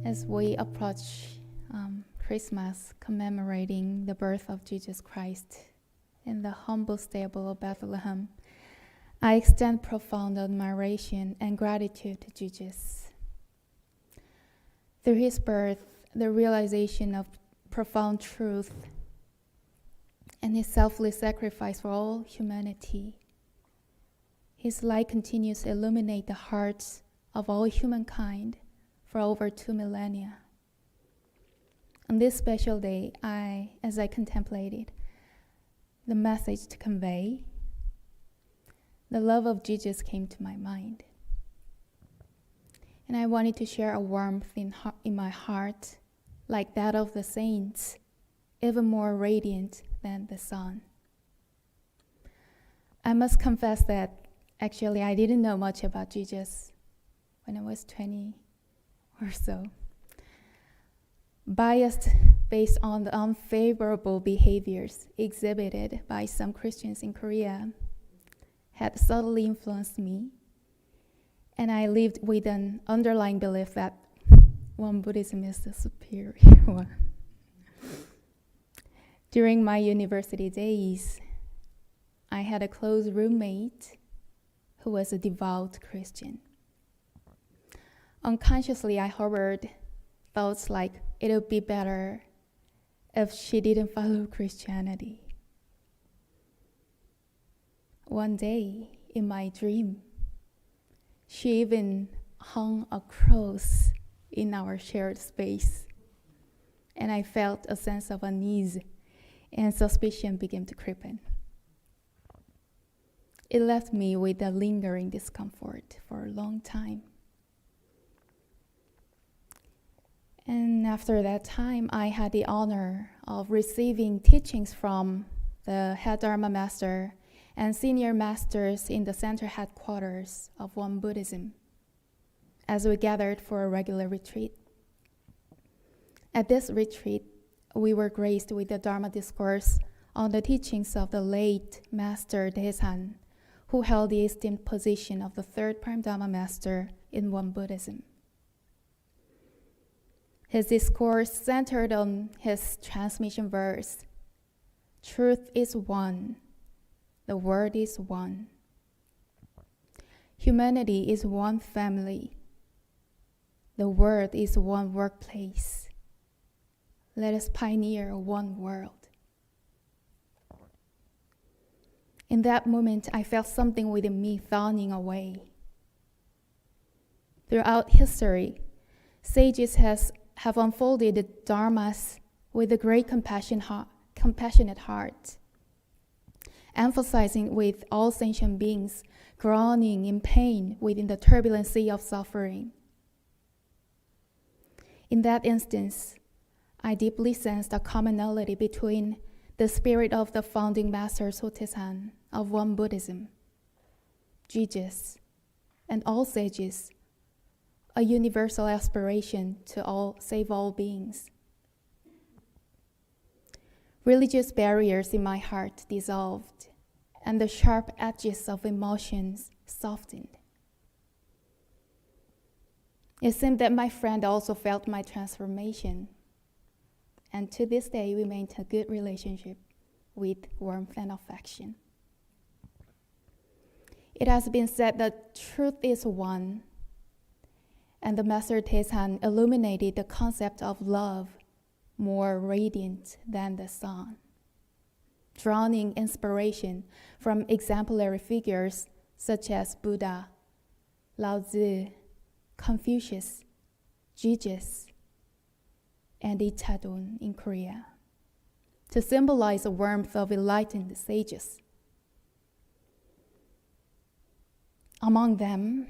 As we approach Christmas, commemorating the birth of Jesus Christ in the humble stable of Bethlehem, I extend profound admiration and gratitude to Jesus. Through his birth, the realization of profound truth and his selfless sacrifice for all humanity, his light continues to illuminate the hearts of all humankind for over 2 millennia. On this special day, as I contemplated the message to convey, the love of Jesus came to my mind. And I wanted to share a warmth in my heart like that of the saints, even more radiant than the sun. I must confess that actually I didn't know much about Jesus when I was 20 or so. Biased based on the unfavorable behaviors exhibited by some Christians in Korea had subtly influenced me, and I lived with an underlying belief that Won Buddhism is the superior one. During my university days, I had a close roommate who was a devout Christian. Unconsciously, I harbored thoughts like it would be better if she didn't follow Christianity. One day, in my dream, she even hung a cross in our shared space, and I felt a sense of unease, and suspicion began to creep in. It left me with a lingering discomfort for a long time. And after that time, I had the honor of receiving teachings from the head Dharma master and senior masters in the center headquarters of Won Buddhism as we gathered for a regular retreat. At this retreat, we were graced with the Dharma discourse on the teachings of the late Master Daesan, who held the esteemed position of the third Prime Dharma Master in Won Buddhism. His discourse centered on his transmission verse, "Truth is one, the word is one. Humanity is one family. The world is one workplace. Let us pioneer one world." In that moment, I felt something within me thawing away. Throughout history, sages have unfolded the dharmas with a great compassionate heart, emphasizing with all sentient beings groaning in pain within the turbulent sea of suffering. In that instance, I deeply sensed a commonality between the spirit of the founding master Sotaesan of Won Buddhism, Jesus, and all sages, a universal aspiration to save all beings. Religious barriers in my heart dissolved, and the sharp edges of emotions softened. It seemed that my friend also felt my transformation, and to this day we maintain a good relationship with warmth and affection. It has been said that truth is one, and the Master Daesan illuminated the concept of love more radiant than the sun, drawing inspiration from exemplary figures such as Buddha, Lao Tzu, Confucius, Jesus, and Ichadon in Korea, to symbolize the warmth of enlightened sages. Among them,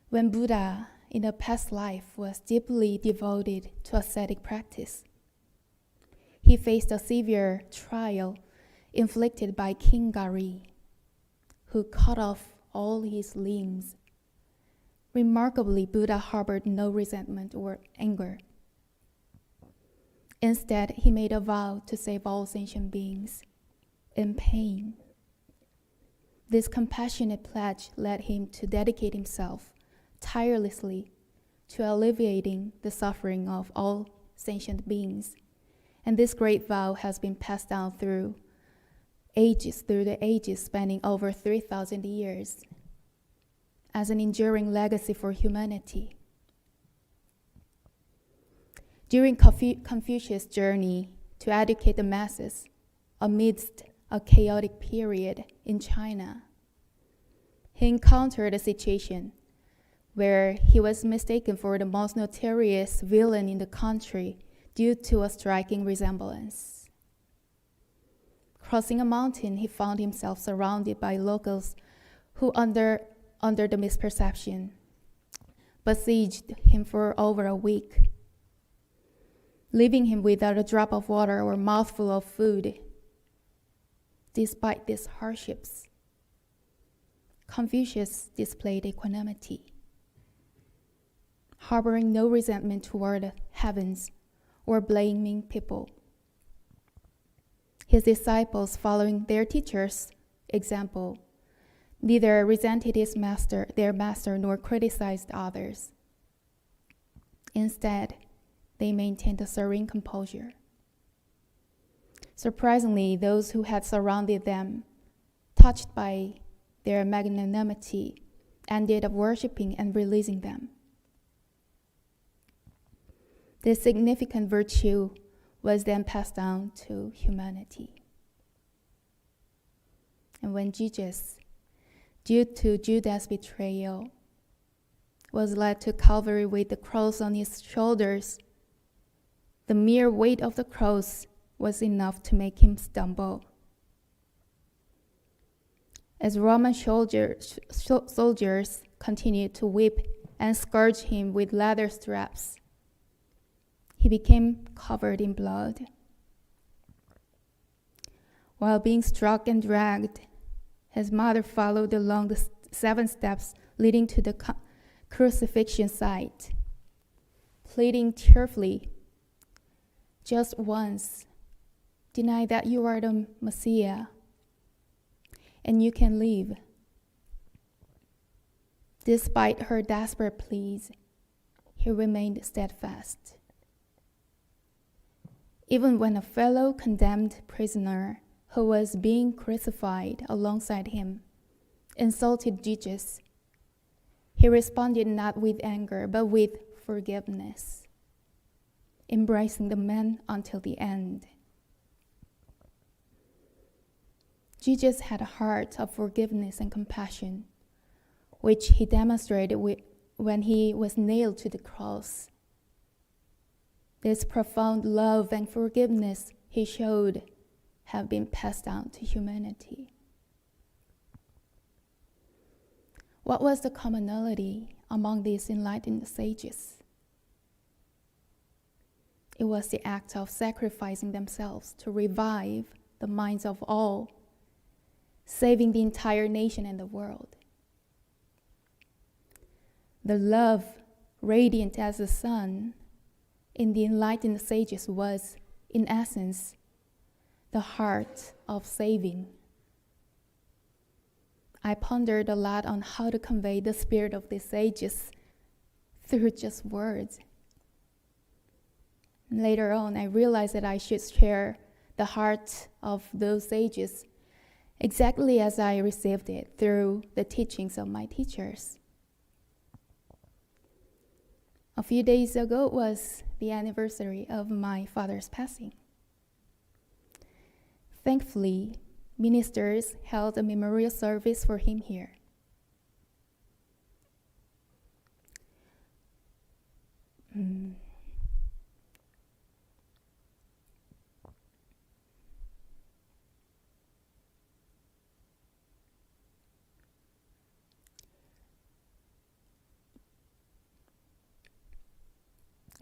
when Buddha in a past life was deeply devoted to ascetic practice, he faced a severe trial inflicted by King Gari, who cut off all his limbs. Remarkably, Buddha harbored no resentment or anger. Instead, he made a vow to save all sentient beings in pain. This compassionate pledge led him to dedicate himself tirelessly to alleviating the suffering of all sentient beings. And this great vow has been passed down through the ages, spanning over 3,000 years, as an enduring legacy for humanity. During Confucius' journey to educate the masses amidst a chaotic period in China, he encountered a situation where he was mistaken for the most notorious villain in the country due to a striking resemblance. Crossing a mountain, he found himself surrounded by locals who, under the misperception, besieged him for over a week, leaving him without a drop of water or mouthful of food. Despite these hardships, Confucius displayed equanimity, harboring no resentment toward the heavens or blaming people. His disciples, following their teacher's example, neither resented their master, nor criticized others. Instead, they maintained a serene composure. Surprisingly, those who had surrounded them, touched by their magnanimity, ended up worshiping and releasing them. This significant virtue was then passed down to humanity. And when Jesus, due to Judas' betrayal, was led to Calvary with the cross on his shoulders, the mere weight of the cross was enough to make him stumble. As Roman soldiers continued to whip and scourge him with leather straps, he became covered in blood. While being struck and dragged, his mother followed along the 7 steps leading to the crucifixion site, pleading tearfully, "Just once, deny that you are the Messiah, and you can live." Despite her desperate pleas, he remained steadfast. Even when a fellow condemned prisoner who was being crucified alongside him insulted Jesus, he responded not with anger, but with forgiveness, embracing the man until the end. Jesus had a heart of forgiveness and compassion, which he demonstrated when he was nailed to the cross. This profound love and forgiveness he showed have been passed down to humanity. What was the commonality among these enlightened sages? It was the act of sacrificing themselves to revive the minds of all, saving the entire nation and the world. The love, radiant as the sun, in the enlightened sages was, in essence, the heart of saving. I pondered a lot on how to convey the spirit of the sages through just words. Later on, I realized that I should share the heart of those sages exactly as I received it through the teachings of my teachers. A few days ago was the anniversary of my father's passing. Thankfully, ministers held a memorial service for him here.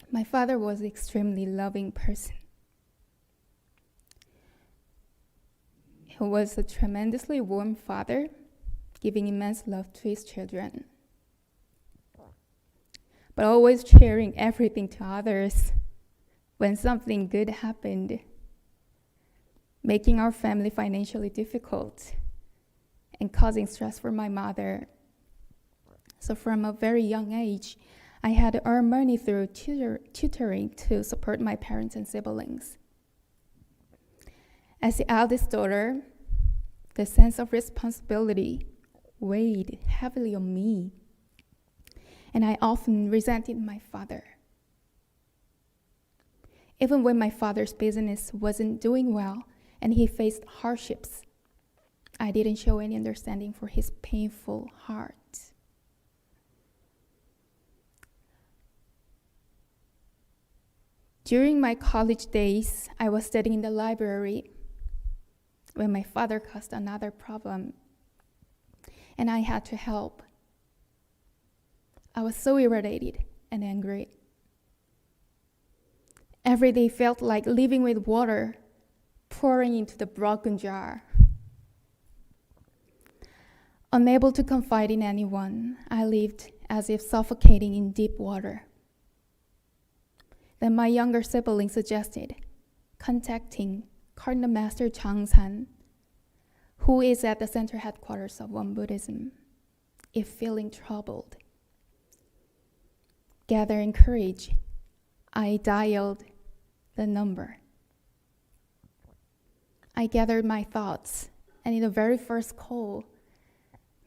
My father was an extremely loving person. He was a tremendously warm father, giving immense love to his children, but always sharing everything to others when something good happened, making our family financially difficult and causing stress for my mother. So from a very young age, I had to earn money through tutoring to support my parents and siblings. As the eldest daughter, the sense of responsibility weighed heavily on me, and I often resented my father. Even when my father's business wasn't doing well and he faced hardships, I didn't show any understanding for his painful heart. During my college days, I was studying in the library when my father caused another problem, and I had to help. I was so irritated and angry. Every day felt like living with water pouring into the broken jar. Unable to confide in anyone, I lived as if suffocating in deep water. Then my younger sibling suggested contacting Cardinal Master Changsan, who is at the center headquarters of Won Buddhism, if feeling troubled. Gathering courage, I dialed the number. I gathered my thoughts, and in the very first call,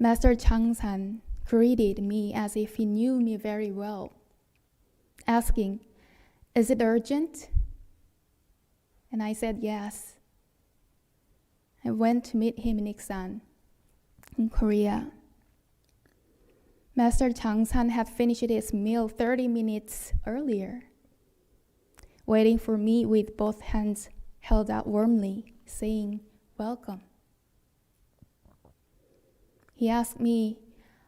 Master Changsan greeted me as if he knew me very well, asking, "Is it urgent?" And I said yes. I went to meet him in Iksan, in Korea. Master Changsan had finished his meal 30 minutes earlier, waiting for me with both hands held out warmly, saying, "Welcome." He asked me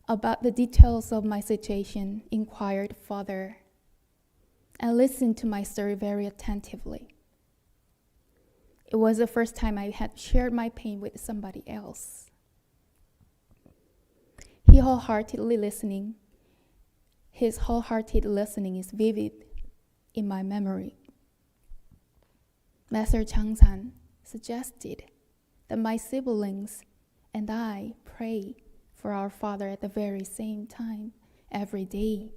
about the details of my situation, inquired further, and listened to my story very attentively. It was the first time I had shared my pain with somebody else. His wholehearted listening is vivid in my memory. Master Changsan suggested that my siblings and I pray for our father at the very same time every day,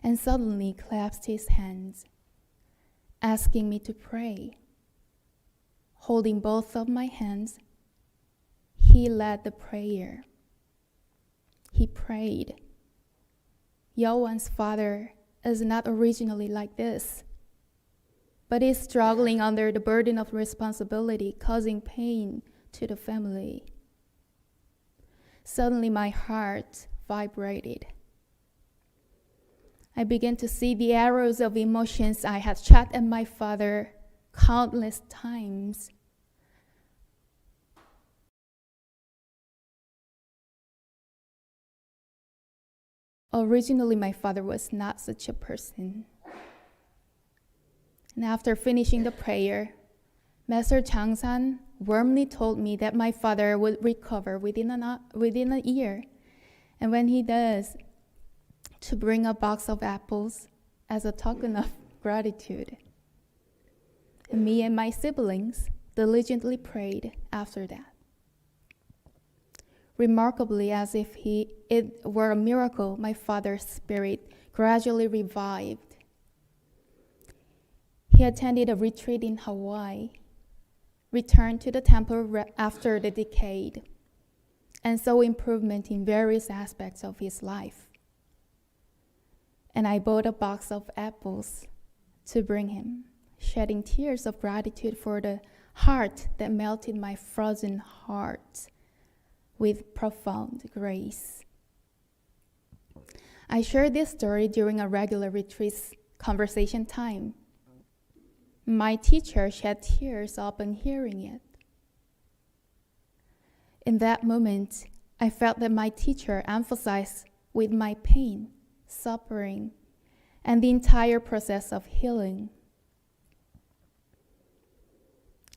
and suddenly clasped his hands, asking me to pray. Holding both of my hands, he led the prayer. He prayed, "Yeowon's father is not originally like this, but is struggling under the burden of responsibility, causing pain to the family." Suddenly my heart vibrated. I began to see the arrows of emotions I had shot at my father countless times. Originally, my father was not such a person. And after finishing the prayer, Master Changsan warmly told me that my father would recover within a year, and when he does, to bring a box of apples as a token of gratitude. And me and my siblings diligently prayed after that. Remarkably, as if it were a miracle, my father's spirit gradually revived. He attended a retreat in Hawaii, returned to the temple after the decade, and saw improvement in various aspects of his life. And I bought a box of apples to bring him, shedding tears of gratitude for the heart that melted my frozen heart with profound grace. I shared this story during a regular retreat conversation time. My teacher shed tears upon hearing it. In that moment, I felt that my teacher emphasized with my pain, suffering, and the entire process of healing.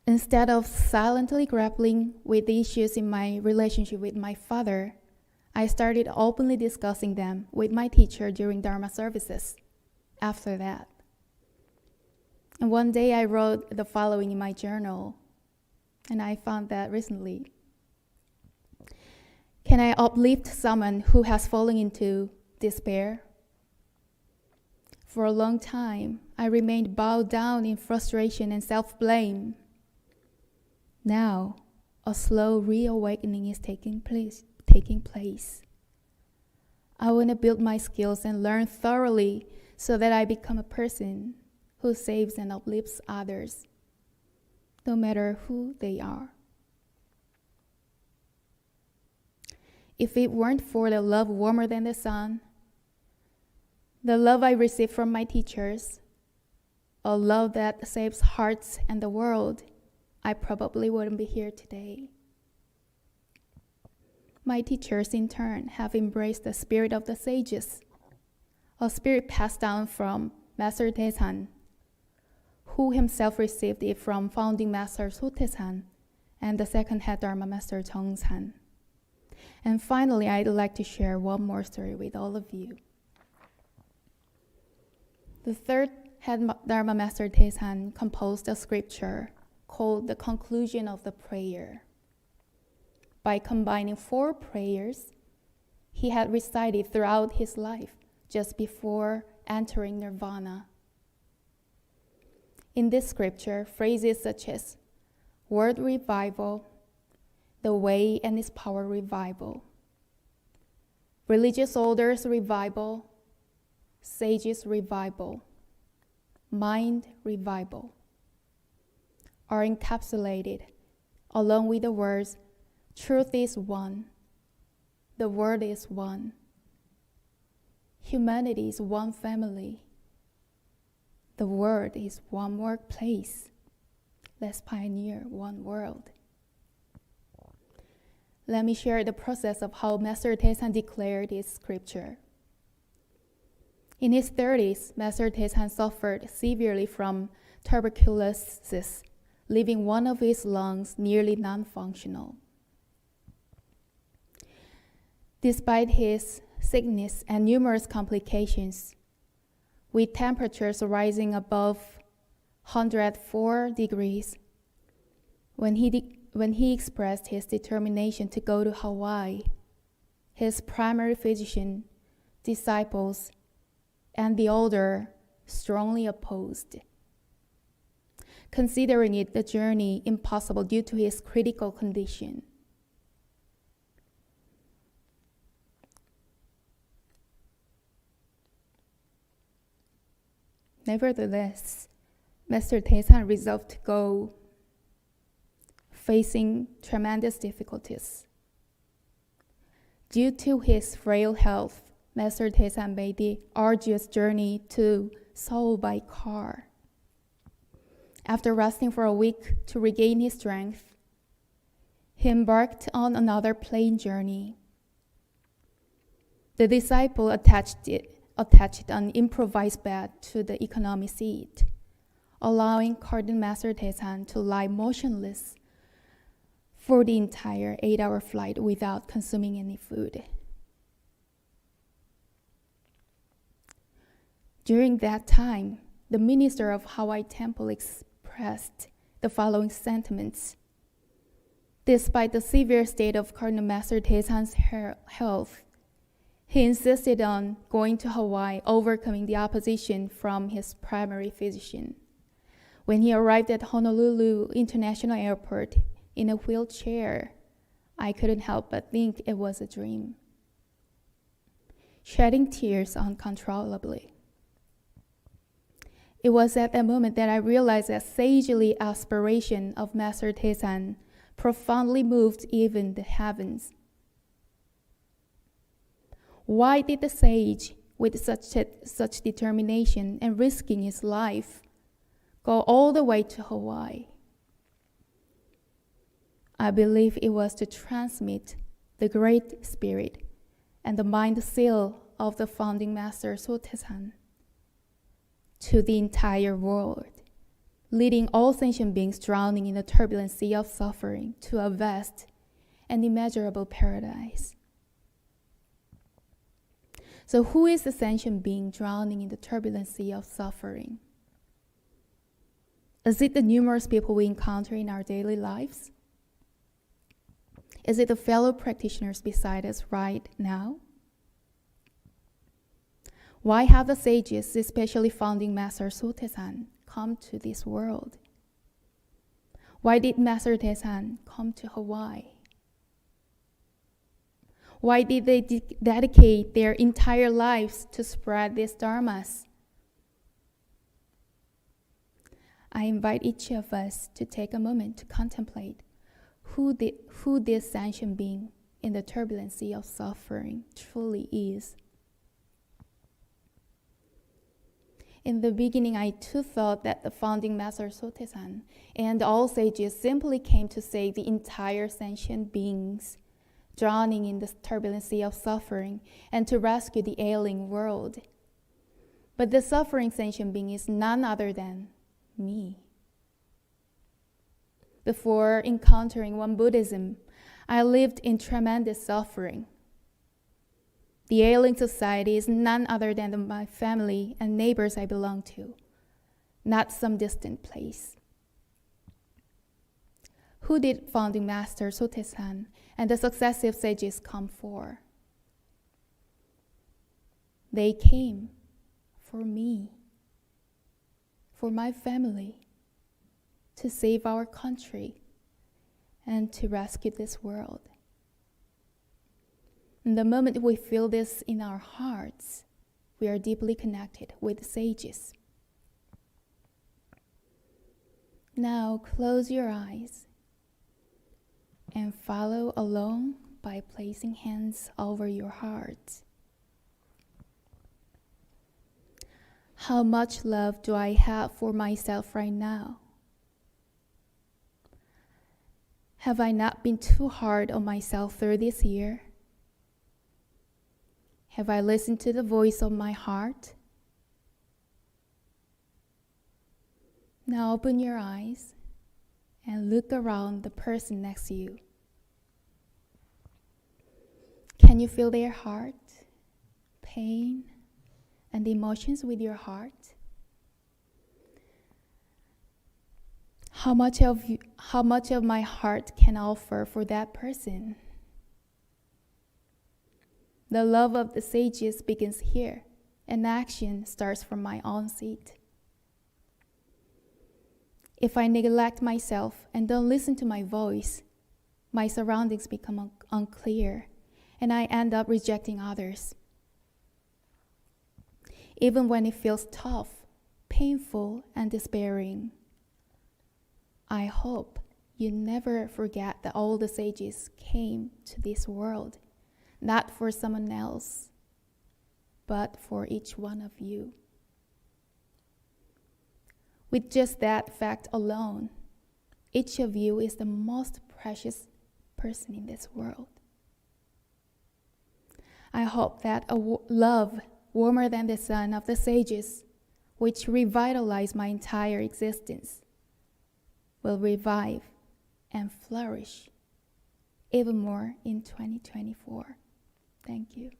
Instead of silently grappling with the issues in my relationship with my father, I started openly discussing them with my teacher during Dharma services after that. And one day I wrote the following in my journal, and I found that recently. Can I uplift someone who has fallen into despair For a long time, I remained bowed down in frustration and self-blame. Now, a slow reawakening is taking place. I want to build my skills and learn thoroughly so that I become a person who saves and uplifts others, no matter who they are. If it weren't for the love warmer than the sun, the love I received from my teachers, a love that saves hearts and the world, I probably wouldn't be here today. My teachers, in turn, have embraced the spirit of the sages, a spirit passed down from Master Taesan, who himself received it from founding Master Sotaesan and the second head Dharma Master Jeongsan. And finally, I'd like to share one more story with all of you. The third head Dharma Master Taesan composed a scripture called the Conclusion of the Prayer. By combining 4 prayers he had recited throughout his life just before entering nirvana. In this scripture, phrases such as world revival, the way and its power revival, religious orders revival, sages revival, mind revival, are encapsulated along with the words, truth is one, the world is one, humanity is one family, the world is one workplace, let's pioneer one world. Let me share the process of how Master Taesan declared his scripture. In his 30s, Master Taesan suffered severely from tuberculosis, leaving one of his lungs nearly non-functional. Despite his sickness and numerous complications, with temperatures rising above 104 degrees, when he expressed his determination to go to Hawaii, his primary physician, disciples, and the order strongly opposed, considering it the journey impossible due to his critical condition. Nevertheless, Master Taesan resolved to go, facing tremendous difficulties. Due to his frail health, Master Taesan made the arduous journey to Seoul by car. After resting for a week to regain his strength, he embarked on another plane journey. The disciple attached an improvised bed to the economy seat, allowing Cardinal Master Taesan to lie motionless for the entire 8-hour flight without consuming any food. During that time, the minister of Hawaii Temple expressed the following sentiments. Despite the severe state of Cardinal Master Taesan's health, he insisted on going to Hawaii, overcoming the opposition from his primary physician. When he arrived at Honolulu International Airport in a wheelchair, I couldn't help but think it was a dream, shedding tears uncontrollably. It was at that moment that I realized that sagely aspiration of Master Taesan profoundly moved even the heavens. Why did the sage, with such determination and risking his life, go all the way to Hawaii? I believe it was to transmit the great spirit and the mind seal of the founding Master Sotaesan to the entire world, leading all sentient beings drowning in the turbulent sea of suffering to a vast and immeasurable paradise. So who is the sentient being drowning in the turbulent sea of suffering? Is it the numerous people we encounter in our daily lives? Is it the fellow practitioners beside us right now? Why have the sages, especially founding Master Sotaesan, come to this world? Why did Master Taesan come to Hawaii? Why did they dedicate their entire lives to spread these dharmas? I invite each of us to take a moment to contemplate who this sentient being in the turbulency of suffering truly is. In the beginning, I too thought that the founding Master Sotaesan and all sages simply came to save the entire sentient beings drowning in the turbulency of suffering and to rescue the ailing world. But the suffering sentient being is none other than me. Before encountering Won Buddhism, I lived in tremendous suffering. The ailing society is none other than my family and neighbors I belong to, not some distant place. Who did founding Master Sotaesan and the successive sages come for? They came for me, for my family, to save our country and to rescue this world. And the moment we feel this in our hearts, we are deeply connected with the sages. Now close your eyes and follow along by placing hands over your heart. How much love do I have for myself right now? Have I not been too hard on myself through this year? Have I listened to the voice of my heart? Now open your eyes and look around the person next to you. Can you feel their heart, pain, and emotions with your heart? How much of my heart can I offer for that person? The love of the sages begins here, and action starts from my own seat. If I neglect myself and don't listen to my voice, my surroundings become unclear, and I end up rejecting others. Even when it feels tough, painful, and despairing, I hope you never forget that all the sages came to this world, not for someone else, but for each one of you. With just that fact alone, each of you is the most precious person in this world. I hope that a love warmer than the sun of the sages, which revitalized my entire existence, will revive and flourish even more in 2024. Thank you.